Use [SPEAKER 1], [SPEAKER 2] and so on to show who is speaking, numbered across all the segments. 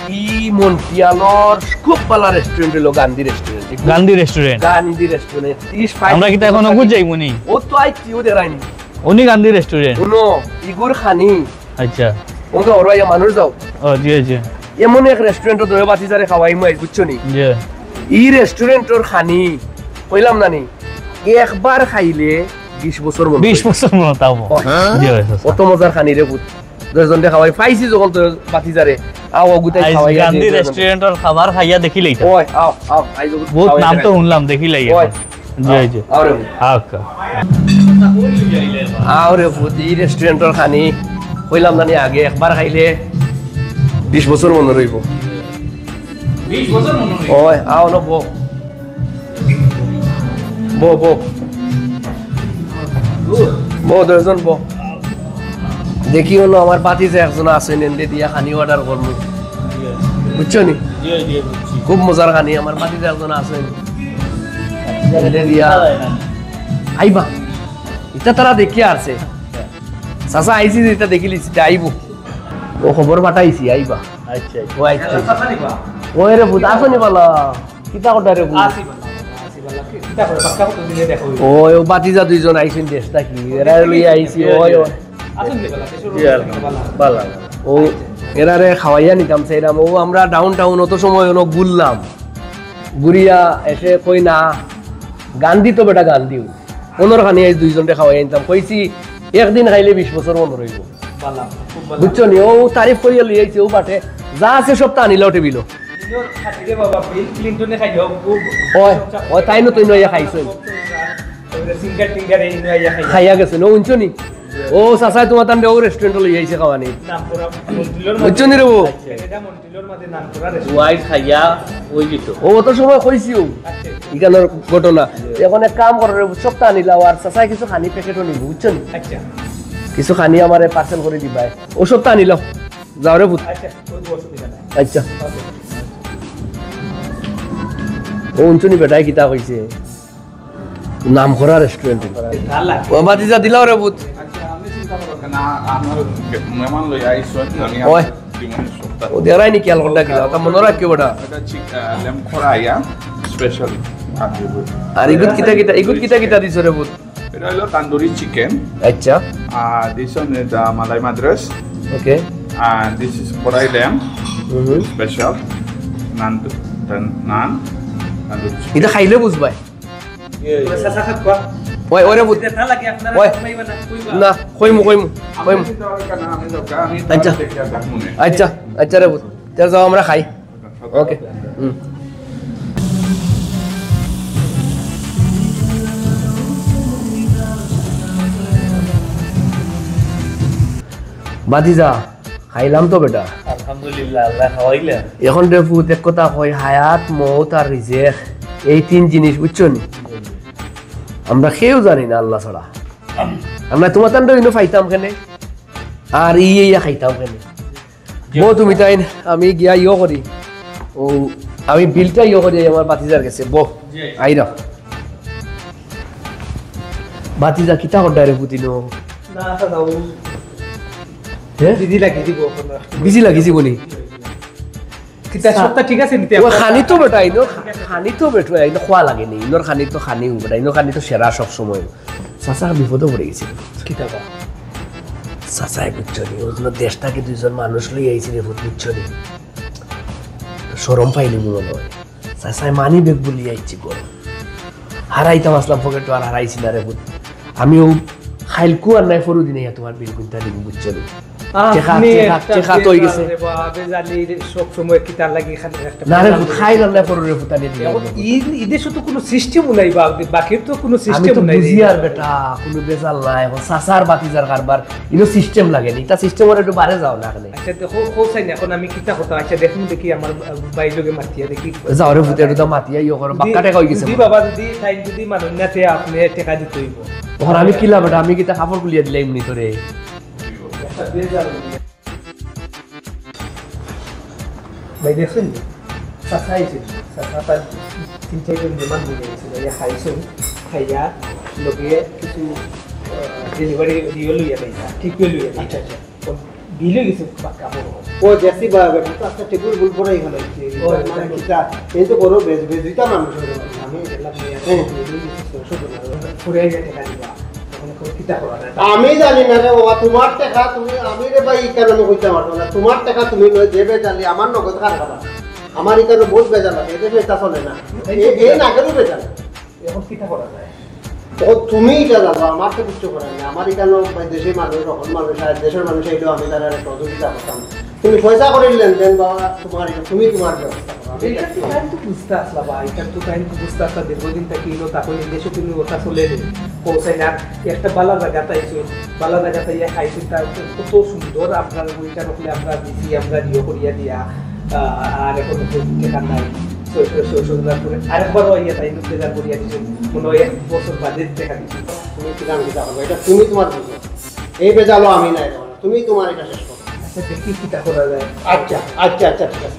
[SPEAKER 1] ই মন্টিয়ালর খুব ভালো রেস্টুরেন্ট হলো গান্ধী রেস্টুরেন্ট।
[SPEAKER 2] গান্ধী রেস্টুরেন্ট আমরা কি এখনো বুঝাই মুনি
[SPEAKER 1] ও তো আইছি ও দেখাইনি
[SPEAKER 2] উনি গান্ধী রেস্টুরেন্ট
[SPEAKER 1] শুনো ইগুর খানি
[SPEAKER 2] আচ্ছা
[SPEAKER 1] ওকে ওরাইয়া মানুষ যাও
[SPEAKER 2] ও জি জি
[SPEAKER 1] এমন এক রেস্টুরেন্ট ধরে বাতি যারে খাওয়াই মই বুঝছো নি
[SPEAKER 2] জি
[SPEAKER 1] ই রেস্টুরেন্টর খানি কইলাম না নি একবার খাইলে 20 বছর মনে
[SPEAKER 2] 20 বছর মনে তাও জি
[SPEAKER 1] কত মজার খানি রে পুত দশজন দে খাওয়াই পাইছি যখন তো বাতি যারে আও গুতাই খাওয়াই
[SPEAKER 2] গান্ধী রেস্টুরেন্টর খাবার খাইয়া দেখিলেই
[SPEAKER 1] ওই আও আও আইজো
[SPEAKER 2] বহুত নাম তো শুনলাম দেখিলাই জি জি
[SPEAKER 1] আরে
[SPEAKER 2] আচ্ছা
[SPEAKER 1] আরে পুত ই রেস্টুরেন্টর খানি কইলাম না নি আগে একবার খাইলে 20 বছর মনে রইব
[SPEAKER 2] 20 বছর মনে রইব
[SPEAKER 1] ওই আও ন বো বো বো বো দশজন বো দেখি হলো আমার পাতি যে একজন আছে নেন্দে দিয়া খানি অর্ডার করবো বুঝছো নি খুব মজার খানি আমার পাতি যে একজন আছে দিয়া আইবা এটা তারা দেখি আসছে চাচা আইসি এটা দেখিলি আইব ও খবর পাঠাইছি আইবা
[SPEAKER 2] আচ্ছা
[SPEAKER 1] ও আইছে ওই রে বুধ আসনি বলা কিতা কথা রে বুধ ওই ও বাতিজা দুইজন আইছেন দেশটা কি এরা লই আইছি ওই ও এরারে খাওয়াইয়া নিতাম সেইরাম ও আমরা ডাউন টাউন অত সময় অনেক ঘুরলাম ঘুরিয়া এসে কই না গান্ধী তো বেটা গান্ধীও 15 খানি আই দুইজনকে খাওয়াইয়া নিতাম কইছি একদিন খাইলে 20 বছর মনে রইব বুঝছো নি ও তারিফ করিয়া লই আইছে ও বাটে যা আছে সব তা নিলাও টেবিল ওই ওই তাই নতুন নইয়া খাইছো খাইয়া গেছে নো উঞ্চো নি ও চাচা তোমার তান দেও রেস্টুরেন্ট লই আইছে খাওয়ানি বুঝছো নি রে ও
[SPEAKER 2] ওয়াই খাইয়া ওই দিত
[SPEAKER 1] ও অত সময় কইছিও ইকানোর ঘটনা এখন এক কাম করো রে সপ্তাহ নিলাও আর চাচা কিছু খানি প্যাকেটও নিব বুঝছো নি
[SPEAKER 2] আচ্ছা
[SPEAKER 1] কিছু খানি আমারে পার্সেল করে দিবাই ও সপ্তাহ নিলাও যাও রে বুঝ আচ্ছা ও উঞ্চনি বেটাই কিতা কইছে নাম করা রেস্টুরেন্ট ও বাতিজা দিলাও রে বুত ও দেরাই নি খেয়াল করটা কিলা তা মনে রাখিও বেটা আর ইগুত কিতা কিতা দিছ রে বুত
[SPEAKER 3] এটা হলো তান্দুরি চিকেন
[SPEAKER 1] আচ্ছা
[SPEAKER 3] this one is malai madras
[SPEAKER 1] okay
[SPEAKER 3] and this is korai lamb special naan tandoori chicken
[SPEAKER 1] এটা খাইলে বুঝবাই ওই ওরে বুত ওই না কইমু আচ্ছা আচ্ছা আচ্ছা রে বুত তার যাও আমরা খাই ওকে বাতিজা খাইলাম তো বেটা
[SPEAKER 2] আলহামদুলিল্লাহ আল্লাহ খাওয়াইলা
[SPEAKER 1] এখন রে ফুত এক কথা কই হায়াত মৌত আর রিজেক এই তিন জিনিস বুঝছো নি আমরা কেউ জানি না আল্লাহ ছাড়া আমরা তোমার তান ইনো ফাইতাম কেনে আর ইয়া খাইতাম কেনে বো তুমি তাই আমি গিয়া ইয়ে করি ও আমি বিলটা ইয়ে করি আমার বাতিজার গেছে বো আইরা বাতিজা কিতা করডা রে পুতিনো
[SPEAKER 2] না দাও
[SPEAKER 1] বিজি লাগিছি বনি
[SPEAKER 2] কিতা সবটা ঠিক আছে নিতে
[SPEAKER 1] ও খানি তো বেটা ইনো খানি তো বেটা ইনো খোয়া লাগে নি ইনোর খানি তো খানিও বেটা ইনো খানি তো সেরা সব সময় চাচা বিপদে পড়ে গেছে
[SPEAKER 2] কিতা বা
[SPEAKER 1] চাচাই বুঝছো নি ওই দেশটাকে দুইজন মানুষ লই আইছি রে বুঝছো নি শরম পাইনি মনে হয় চাচাই মানি বেগ বলি আইছি গো হারাইতাম আসলাম পকেট আর হারাইছি না রে বুঝ আমিও খাইলকু আর নাই ফরু দিনে তোমার বিল কুইন্টা দিব বুঝছো নি চেখা তো হয়ে গেছে
[SPEAKER 2] সব সময় কিতার লাগি
[SPEAKER 1] না রে খাই না পরে রে ফুটানি দিয়ে
[SPEAKER 2] ঈদের তো কোনো সিস্টেম নাই বাকির তো কোনো
[SPEAKER 1] আমি
[SPEAKER 2] সিস্টেম
[SPEAKER 1] তো
[SPEAKER 2] নাই
[SPEAKER 1] বুঝি আর বেটা কোনো বেজাল নাই এখন সাসার বাতিজার কারবার ইনো সিস্টেম লাগে নি তা সিস্টেমের একটু বারে যাও না এখানে
[SPEAKER 2] আচ্ছা দেখো কোসাই না এখন আমি কিতা কথা আচ্ছা দেখুন দেখি আমার বাইলোকে মাতিয়া দেখি
[SPEAKER 1] যাও রে ফুটে তো মাতিয়া ইয়ে করো বাক্কা টাকা হয়ে গেছে
[SPEAKER 2] যদি বাবা যদি টাইম যদি মানুষ না তে আপনি টাকা দিতে হইব
[SPEAKER 1] ওখানে আমি কিলা বেটা আমি কিতা কাপড় গুলিয়ে দিলাম নি তোরে
[SPEAKER 2] ভাই দেখছেন সাসাইছে সাসাটা তিন চারজন ডিমান্ড দিয়ে গেছে ভাইয়া খাইছেন খাইয়া লোকে কিছু ডেলিভারি দিয়ে লইয়া পাইছা ঠিক লইয়া আচ্ছা আচ্ছা বিলে গেছে কাপড় ও জেসি বাবা একটা টেবিল বুল পড়াই গেল মানে কিটা এই তো বড় বেজ বেজিতা মানুষ আমি এলাম ফুরে গেছে টাকা দিবা কিটা করা আমি জানি না রে বাবা তোমার টাকা তুমি আমি রে ভাই কারণে কইতে পারবো না তোমার টাকা তুমি দেবে জানি আমার নগদ খারাপ আমার এখানে বহুত বেজাল লাগে এটা এটা চলে না এই না কেন বেজাল এখন কিটা করা যায় ও তুমি এটা জানো আমার তো কিছু করার নেই আমার এখানে দেশের মানুষ রকম মানুষ আর দেশের মানুষ এইটা আমি তারা সহযোগিতা করতাম তুমি পয়সা করে লেনদেন বাবা তোমার তুমি তোমার ব্যবস্থা করো এটা তো টাইম তো বুঝতে আসলা বা এটা তো টাইম তো বুঝতে আসলা দীর্ঘদিন থেকে এলো তখন দেশে তুমি ওটা চলে নেই পৌঁছাই না একটা বালা জায়গা তাইছো বালা জায়গা তাইয়া খাইছো তার কত সুন্দর আপনার ওইটা রকলে আমরা দিছি আমরা দিও করিয়া দিয়া আর এখন টাকা নাই আরেকবার ইয়ে তাই বেজার করিয়া দিছো কোনো এক বছর বাজেট দেখা দিচ্ছি তুমি কি জানো কিটা করবে এটা তুমি তোমার বুঝো এই বেজালো আমি নাই তুমি তোমার এটা শেষ করো আচ্ছা দেখি কিটা করা যায় আচ্ছা আচ্ছা আচ্ছা ঠিক আছে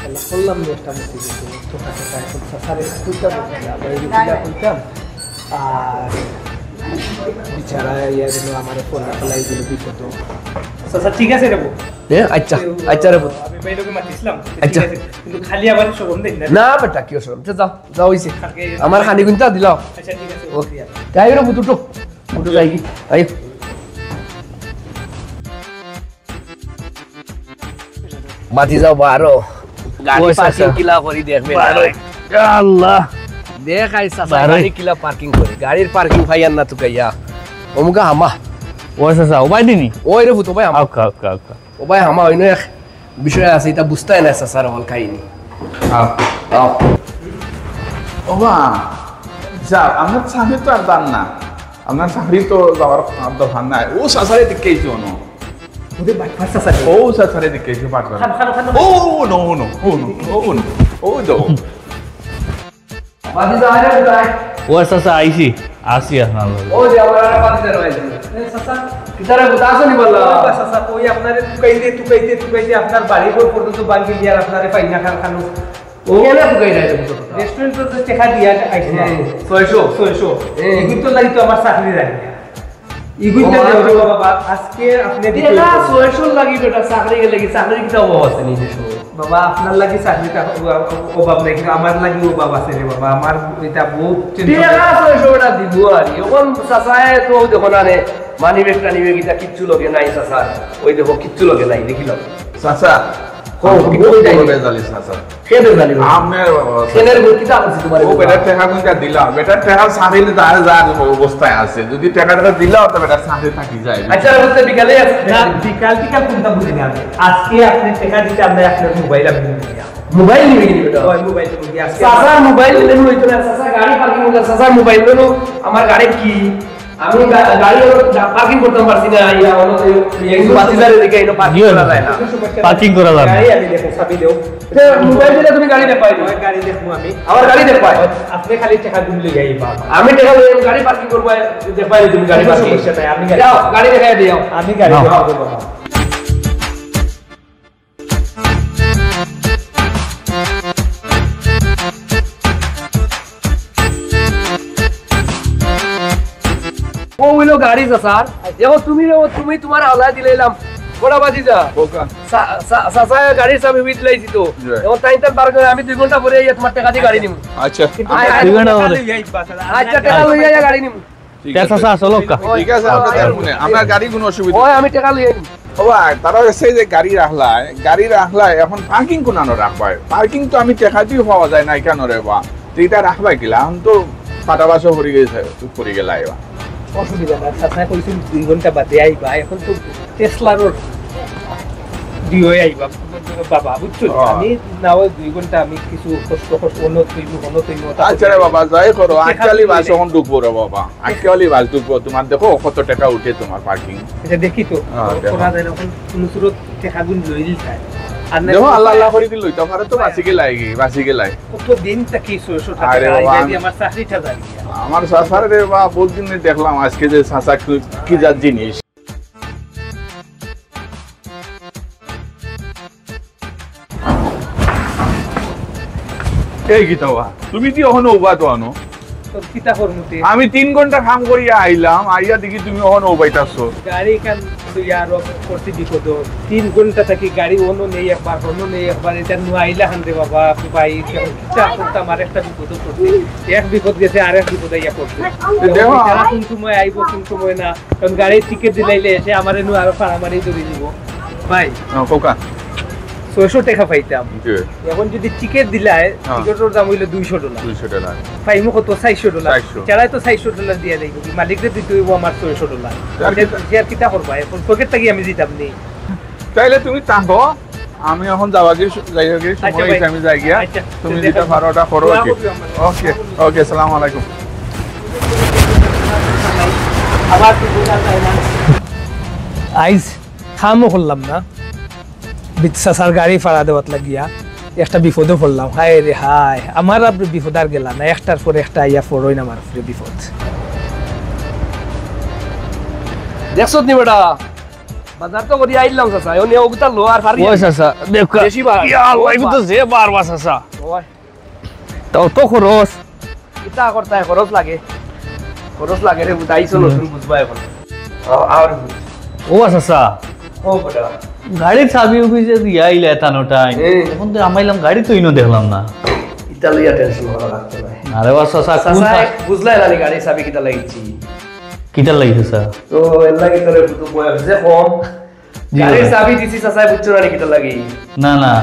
[SPEAKER 2] তাহলে বললাম একটা মুক্তি দিতে তো টাকা এখন সাসারে কইতাম আবার এই দিলা কইতাম আর বিচারা ইয়া দিল আমারে ফোন ফলাই দিল বিপদ সাসা ঠিক আছে রে
[SPEAKER 1] আচ্ছা আচ্ছা রে
[SPEAKER 2] আমি বাইরে মাতিছিলাম
[SPEAKER 1] আচ্ছা
[SPEAKER 2] কিন্তু খালি আবার সবন দেন
[SPEAKER 1] না বেটা কি সরম যাও যাও হইছে আমার খানি গুনতা দিলাও
[SPEAKER 2] আচ্ছা ঠিক আছে
[SPEAKER 1] ওকে তাই রে বুটুটো বুটু যাই কি আই মাটি যাও বারো গাড়ি পার্কিং কিলা করি দেখবে আল্লাহ দেখ আইসা গাড়ি কিলা পার্কিং করি গাড়ির পার্কিং ফাইয়ার না তুকাইয়া ওমগা হামা
[SPEAKER 4] ওই চাচা ওবাই দিনি
[SPEAKER 1] ওই রে ভূত ভাই হামা
[SPEAKER 4] আউকা আউকা আউকা
[SPEAKER 1] ও ভাই হামা হইনো এক বিষয় আছে এটা বুঝতাই না স্যার হল খাইনি আও
[SPEAKER 3] ওবা যা আমার চাকরি তো আর দান না আপনার চাকরি তো যাওয়ার দরকার নাই ও সাসারে দিকেইছো না
[SPEAKER 2] ওদের বাইপাস আছে
[SPEAKER 3] ও সাসারে দিকেইছো পাটনা ও নো নো ও নো ও নো ও দো
[SPEAKER 1] বাদি যা আরে বুঝাই
[SPEAKER 4] ওই চাচা আইছি আসি আপনার
[SPEAKER 1] ও যে আমার আর বাদি যা রইছে
[SPEAKER 2] সাসা
[SPEAKER 1] কিতারে বুঝাছো নি বললা
[SPEAKER 2] সাসা কই আপনারে টুকাইতে আপনার বাড়ি ঘর পর্যন্ত বাঙ্গি দিয়ার আপনারে পাইনা খানো
[SPEAKER 1] ও কেন তুকাই রাইছে
[SPEAKER 2] রেস্টুরেন্টে তো টাকা দিয়া আইছে 600 এগুলো তো লাগি তো আমার চাকরি রাখি এগুলো তো বাবা আজকে আপনি দিতে
[SPEAKER 1] এটা 600 লাগি বেটা চাকরি গেলে কি চাকরি কিটা অভাব আছে নি দেশো
[SPEAKER 2] বাবা আপনার লাগি চাকরিটা অভাব নাই কিন্তু আমার লাগি অভাব আছে রে বাবা আমার এটা বহুত
[SPEAKER 1] টেকা 600 বেটা দিব আর এখন চাচায় তো দেখো না রে মানি ব্যাগটা নিবে কিটা কিচ্ছু লগে নাই চাচা ওই দেখো কিচ্ছু লগে নাই দেখিল
[SPEAKER 3] সাসা
[SPEAKER 1] ও কই যাই
[SPEAKER 3] বেজালি সাসা
[SPEAKER 1] কেন জানি
[SPEAKER 3] আমের
[SPEAKER 1] সেনের গতি কিটা আছে তোমার
[SPEAKER 3] ও বেটা টাকা কোনটা দিলা বেটা টাকা সারিলে যা যা অবস্থায় আছে যদি টাকাটা দিলা তো বেটা সাথে থাকি যায়
[SPEAKER 1] আচ্ছা বলতে বিকালে
[SPEAKER 2] না বিকাল কোনটা বুঝি না আমি আজকে আপনি টাকা দিতে আমরা আপনার মোবাইল আপনি
[SPEAKER 1] মোবাইল নিবে কি বেটা
[SPEAKER 2] ওই মোবাইল নিয়ে আজকে
[SPEAKER 1] চাচা মোবাইল নিলে হইতো না চাচা গাড়ি পার্কিং করতে চাচা মোবাইল নিলো আমার গাড়ি কি আমি গাড়ি পার্কিং করতে পারছি না ইয়া হলো এই বাতিদারে দেখে এটা পার্কিং করা যায় না
[SPEAKER 4] পার্কিং করা যায় না
[SPEAKER 2] গাড়ি আমি দেখো চাবি দেও
[SPEAKER 1] মোবাইল দিলে তুমি গাড়ি দেখাই
[SPEAKER 2] ওই গাড়ি দেখবো আমি
[SPEAKER 1] আমার গাড়ি দেখাই
[SPEAKER 2] আপনি খালি টাকা দিন লই যাইবা
[SPEAKER 1] আমি টাকা লই গাড়ি পার্কিং করব দেখাই তুমি গাড়ি পার্কিং
[SPEAKER 2] সমস্যা নাই আমি
[SPEAKER 1] যাও গাড়ি দেখাই দিও
[SPEAKER 2] আমি গাড়ি দেখাবো বাবা
[SPEAKER 1] ও হইলো গাড়ি স্যার দেখো তুমি তোমার আলাদা দিলাম বড় বাজি যা
[SPEAKER 3] বোকা
[SPEAKER 1] সাসা গাড়ির চাবি বিট লাইছি তো এখন টাইম বার করে আমি 2 ঘন্টা পরে এই তোমার টাকা দিয়ে গাড়ি নিমু
[SPEAKER 3] আচ্ছা
[SPEAKER 4] দুই ঘন্টা পরে
[SPEAKER 1] আচ্ছা টাকা লইয়া যা গাড়ি নিমু
[SPEAKER 4] চাচা চলো
[SPEAKER 3] ঠিক আছে আপনার গাড়ি কোনো অসুবিধা
[SPEAKER 1] ওই আমি টাকা লইয়া নিমু
[SPEAKER 3] ওবা তারা সেই যে গাড়ি রাখলাই এখন পার্কিং কোনানো রাখবাই পার্কিং তো আমি টাকা দিয়ে পাওয়া যায় না কেন রে বা এটা রাখবাই কিলা এখন তো ফাটাবাসও পড়ে গেছে পড়ে গেল আইবা
[SPEAKER 2] অসুবিধা না সাথে কইছেন 2 ঘন্টা বাদে আইবা এখন তো টেসলার দিও আইবা বাবা বুঝছো আমি নাও 2 ঘন্টা আমি কিছু কষ্ট অন্য তৈব
[SPEAKER 3] আচ্ছা রে বাবা যাই করো আজকালি বাস এখন ঢুকবো রে বাবা আজকালি বাস ঢুকবো তোমার দেখো কত টাকা উঠে তোমার পার্কিং
[SPEAKER 2] এটা দেখি তো কোনা দেন এখন কোন সুরত টাকা গুণ লইল চাই আর না
[SPEAKER 3] দেখো আল্লাহ আল্লাহ করে দিল তো পারে তো বাসি গেলাই
[SPEAKER 2] কত দিন থেকে 600 টাকা আইবা আমার চাকরিটা জানি
[SPEAKER 3] আমার সাসারে রে বাবা বহুত দিন দেখলাম আজকে যে সাসা কি জাত জিনিস এই গীতাবা তুমি কি ওখানে উবা তো আনো
[SPEAKER 2] তো কিতা করমুতে
[SPEAKER 3] আমি 3 ঘন্টা কাম করিয়া আইলাম আইয়া দেখি তুমি ওখানে উবাইতাছো
[SPEAKER 2] গাড়ি কান
[SPEAKER 5] লইয়া আরো করছি বিপদ 3 ঘন্টা থাকি গাড়ি অন্য নেই একবার এটা নুয়াইলা হান্দে বাবা ভাই কিটা করতে আমার একটা বিপদ করছে এক বিপদ গেছে আর এক বিপদ আইয়া করছে তারা কোন সময় আইবো কোন সময় না কারণ গাড়ির টিকিট দিলাইলে এসে আমারে নু আরো ফাড়ামারি ধরে দিব ভাই
[SPEAKER 3] কোকা
[SPEAKER 5] 600 টাকা পাইতাম এখন যদি টিকিট দিলায় টিকিটের দাম হইলো $200 পাইমু কত $400 চালাই তো $400 দিয়া দেই মালিকরে দিতে হইব আমার $600 আর কিটা করবা এখন পকেট থেকে আমি দিতাম নি
[SPEAKER 3] তাইলে তুমি তাহো আমি এখন যাওয়াগে যাইগে সময় হইছে আমি যাই গিয়া তুমি যেটা পারোটা করো কি ওকে ওকে আসসালামু আলাইকুম
[SPEAKER 5] আবার কি বলা যায় না আইজ খামও করলাম না বিচ্ছাসার গাড়ি ফাড়া দেওয়াত লাগিয়া একটা বিপদও পড়লাম হায় রে হায় আমার আর বিপদ আর গেলাম না একটার পর একটা আইয়া পড়ই না আমার উপরে বিপদ
[SPEAKER 1] দেখছত নি বেটা বাজার তো করি আইলাম চাচা ও নিয়ে ওগুতা লো আর ফারি
[SPEAKER 4] ওই চাচা দেখ
[SPEAKER 1] বেশি বার
[SPEAKER 4] ইয়া লাইব তো যে বারবার চাচা
[SPEAKER 1] ওই
[SPEAKER 4] তো খরচ
[SPEAKER 1] কিতা করতে হয় খরচ লাগে রে বুঝাইছো নতুন বুঝবা এখন আর
[SPEAKER 4] ও চাচা
[SPEAKER 1] ও বেটা
[SPEAKER 4] গাড়ির চাবি উবিছে দিয়া আইলা এতানো টাইম এখন তো আমাইলাম গাড়ি তো ইনো দেখলাম না
[SPEAKER 1] ইতালিয়া টেনশন করা লাগতো না
[SPEAKER 4] আরে বাস চাচা কোন
[SPEAKER 1] চাচা বুঝলাই না গাড়ি চাবি কিতা লাগিছি
[SPEAKER 4] কিটা লাগিছে স্যার
[SPEAKER 1] তো এর লাগে তোরে তো বয়স যে কম গাড়ির চাবি দিছি চাচা বুঝছো না কিতা লাগি
[SPEAKER 4] না না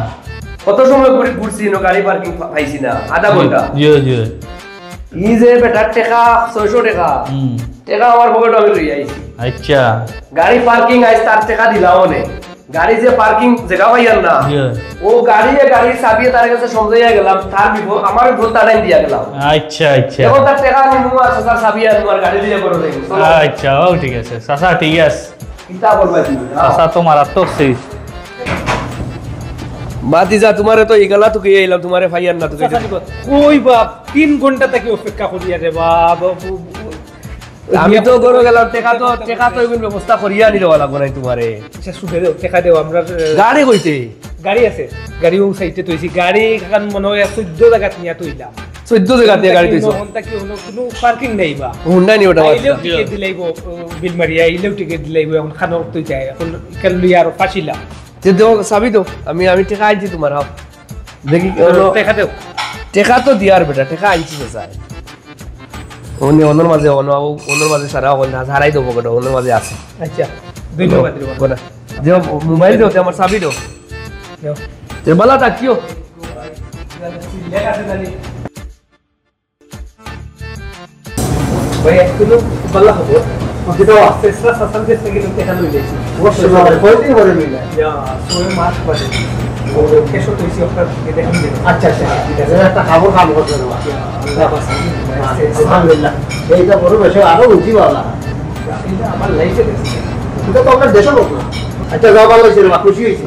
[SPEAKER 1] কত সময় ঘুরছি নো গাড়ি পার্কিং পাইছি না আধা ঘন্টা
[SPEAKER 4] জি জি
[SPEAKER 1] ই যে বেটার টাকা 600 টাকা টাকা আমার পকেটে আমি লই আইছি
[SPEAKER 4] আচ্ছা
[SPEAKER 1] গাড়ি পার্কিং আইস তার টাকা দিলাও নে গাড়ি যে পার্কিং জায়গা পাইয়ার না ও গাড়ির চাবি তার কাছে সমঝাইয়া গেলাম তার বিপদ আমার বিপদ তারাই দিয়া গেলাম
[SPEAKER 4] আচ্ছা আচ্ছা
[SPEAKER 1] এখন তার টাকা নিমু আর চাচার চাবি আর তোমার গাড়ি দিয়ে করে দেই
[SPEAKER 4] আচ্ছা ও ঠিক আছে চাচা ঠিক আছে
[SPEAKER 1] কিতা বলবা তুমি
[SPEAKER 4] চাচা তো মারাত্মক সেই
[SPEAKER 1] বাতি যা তোমারে তো ইগালা তো গিয়ে এলাম তোমারে ফাইয়ার না তো
[SPEAKER 5] কই বাপ 3 ঘন্টা থেকে অপেক্ষা করি রে বাপ
[SPEAKER 1] আমি তো গরো গেলাম টাকা তো এগুলো ব্যবস্থা করিয়া নিল লাগবো নাই তোমারে
[SPEAKER 5] আচ্ছা সুদে টাকা দেও আমরা
[SPEAKER 1] গাড়ি কইতে
[SPEAKER 5] গাড়ি আছে গাড়িও সাইডে তৈছি গাড়ি কারণ মনে হয় 14 জায়গা নিয়া তৈলাম
[SPEAKER 1] 14 জায়গা দিয়ে গাড়ি তৈছো
[SPEAKER 5] ঘন্টা কি হলো কোনো পার্কিং নাই বা
[SPEAKER 1] হুন্ডা নি ওটা
[SPEAKER 5] আইলেও টিকেট দিলাইব বিল মারিয়া আইলেও টিকেট দিলাইব এখন খানো তো যায় এখন কেন লইয়া আর ফাঁসিলা
[SPEAKER 1] তে দেও চাবি তো আমি টাকা আইছি তোমার হাও দেখি
[SPEAKER 5] টাকা দেও
[SPEAKER 1] টাকা তো দিয়ার বেটা টাকা আইছি চাচা ওনের মাঝে সারা হল না হারাই দেবো গোটা ওনের মাঝে আছে
[SPEAKER 5] আচ্ছা ধন্যবাদ রে বাবা
[SPEAKER 1] গোটা যে মোবাইল দেও আমার চাবি দেও
[SPEAKER 5] দেও
[SPEAKER 1] তে বলা থাকিও
[SPEAKER 5] লেখা আছে জানি ভাই একটু বলা হবে যেটা আছে সেটা সাসান দেশে গেলে টাকা লই যাইছি
[SPEAKER 2] অবশ্যই বাবা কয়দিন পরে মিলে
[SPEAKER 5] ইয়া 6 মাস পরে ও কেসো তৈছি আপনার দেখেন
[SPEAKER 2] আচ্ছা আচ্ছা ঠিক আছে একটা খাবার কাম করতে দেবো আলহামদুলিল্লাহ এইটা বড় বেশি আরো উঠি বাবা
[SPEAKER 5] এটা আমার লাইফে দেখছি
[SPEAKER 2] এটা তো আপনার দেশের লোক না আচ্ছা যাও ভালো হয়েছে খুশি হয়েছে